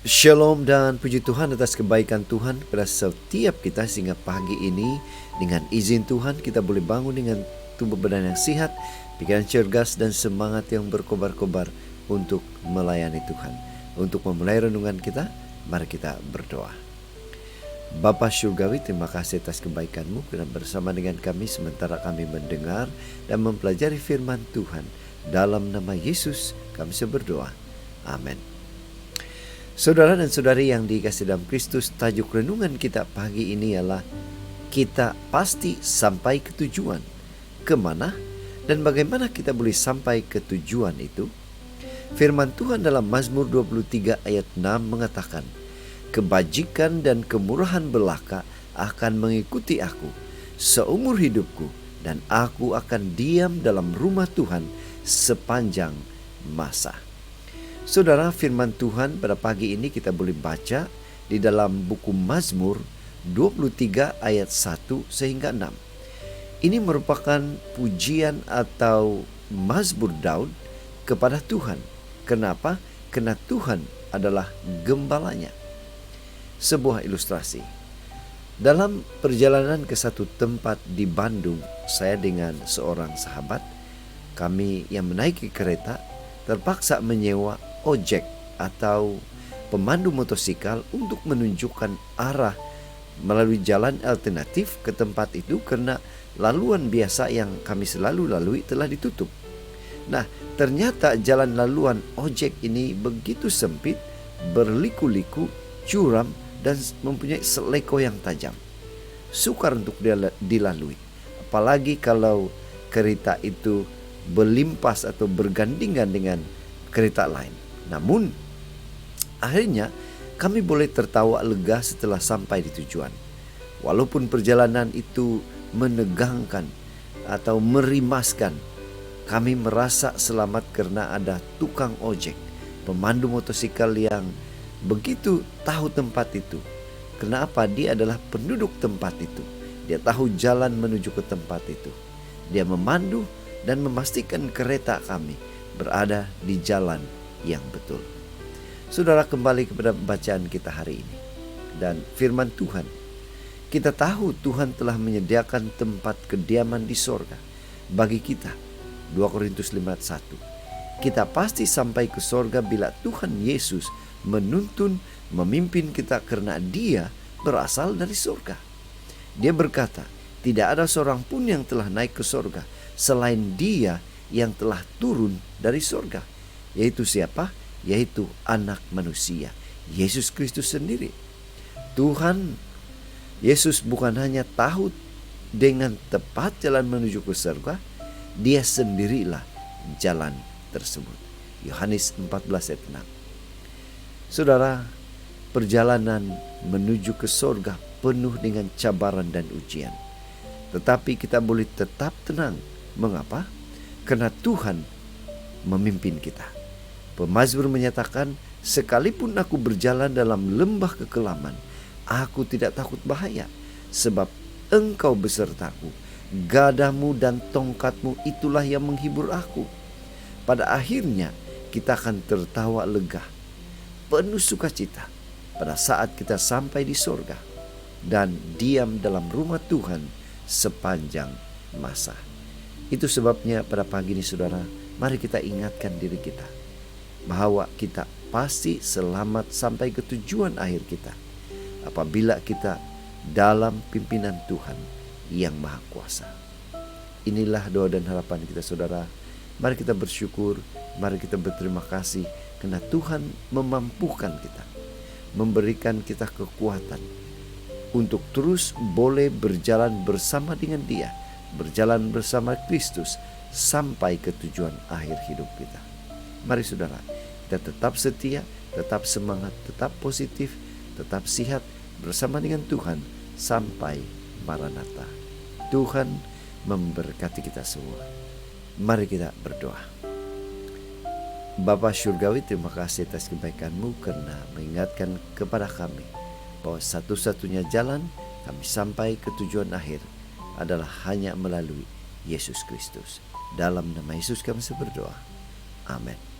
Shalom dan puji Tuhan atas kebaikan Tuhan pada setiap kita, sehingga pagi ini dengan izin Tuhan kita boleh bangun dengan tubuh badan yang sehat, pikiran cergas dan semangat yang berkobar-kobar untuk melayani Tuhan. Untuk memulai renungan kita, mari kita berdoa. Bapa Syurgawi, terima kasih atas kebaikan-Mu karena bersama dengan kami sementara kami mendengar dan mempelajari firman Tuhan. Dalam nama Yesus kami berdoa. Amin. Saudara dan saudari yang dikasihi dalam Kristus, tajuk renungan kita pagi ini ialah kita pasti sampai ke tujuan. Kemana dan bagaimana kita boleh sampai ke tujuan itu? Firman Tuhan dalam Mazmur 23 ayat 6 mengatakan, kebajikan dan kemurahan belaka akan mengikuti aku seumur hidupku, dan aku akan diam dalam rumah Tuhan sepanjang masa. Saudara, firman Tuhan pada pagi ini kita boleh baca di dalam buku Mazmur 23 ayat 1 sehingga 6. Ini merupakan pujian atau Mazmur Daud kepada Tuhan. Kenapa? Karena Tuhan adalah gembalanya. Sebuah ilustrasi. Dalam perjalanan ke satu tempat di Bandung, saya dengan seorang sahabat, kami yang menaiki kereta terpaksa menyewa ojek atau pemandu motosikal untuk menunjukkan arah melalui jalan alternatif ke tempat itu karena laluan biasa yang kami selalu lalui telah ditutup. Nah, ternyata jalan laluan ojek ini begitu sempit, berliku-liku, curam, dan mempunyai seleko yang tajam. Sukar untuk dilalui, apalagi kalau kereta itu berlimpas atau bergandingan dengan kereta lain. Namun, akhirnya kami boleh tertawa lega setelah sampai di tujuan. Walaupun perjalanan itu menegangkan atau merimaskan, kami merasa selamat karena ada tukang ojek, pemandu motosikal yang begitu tahu tempat itu. Kenapa? Dia adalah penduduk tempat itu. Dia tahu jalan menuju ke tempat itu. Dia memandu dan memastikan kereta kami berada di jalan yang betul. Saudara, kembali kepada bacaan kita hari ini dan firman Tuhan. Kita tahu Tuhan telah menyediakan tempat kediaman di sorga bagi kita. 2 Korintus 5:1. Kita pasti sampai ke sorga bila Tuhan Yesus menuntun, memimpin kita karena Dia berasal dari sorga. Dia berkata, tidak ada seorang pun yang telah naik ke sorga selain Dia yang telah turun dari sorga. Yaitu siapa? Yaitu anak manusia, Yesus Kristus sendiri. Tuhan Yesus bukan hanya tahu dengan tepat jalan menuju ke sorga, Dia sendirilah jalan tersebut. Yohanes 14 ayat 6. Saudara, perjalanan menuju ke sorga penuh dengan cabaran dan ujian. Tetapi kita boleh tetap tenang. Mengapa? Karena Tuhan memimpin kita. Pemazmur menyatakan, sekalipun aku berjalan dalam lembah kekelaman, aku tidak takut bahaya, sebab Engkau besertaku. Gadamu dan tongkatmu itulah yang menghibur aku. Pada akhirnya kita akan tertawa lega, penuh sukacita pada saat kita sampai di sorga dan diam dalam rumah Tuhan sepanjang masa. Itu sebabnya pada pagi ini saudara, mari kita ingatkan diri kita bahwa kita pasti selamat sampai ke tujuan akhir kita apabila kita dalam pimpinan Tuhan yang Maha Kuasa. Inilah doa dan harapan kita saudara. Mari kita bersyukur, mari kita berterima kasih karena Tuhan memampukan kita, memberikan kita kekuatan untuk terus boleh berjalan bersama dengan Dia, berjalan bersama Kristus sampai ke tujuan akhir hidup kita. Mari saudara, kita tetap setia, tetap semangat, tetap positif, tetap sehat bersama dengan Tuhan sampai Maranatha. Tuhan memberkati kita semua. Mari kita berdoa. Bapa Syurgawi, terima kasih atas kebaikan-Mu karena mengingatkan kepada kami bahwa satu-satunya jalan kami sampai ke tujuan akhir adalah hanya melalui Yesus Kristus. Dalam nama Yesus kami berdoa. Amin.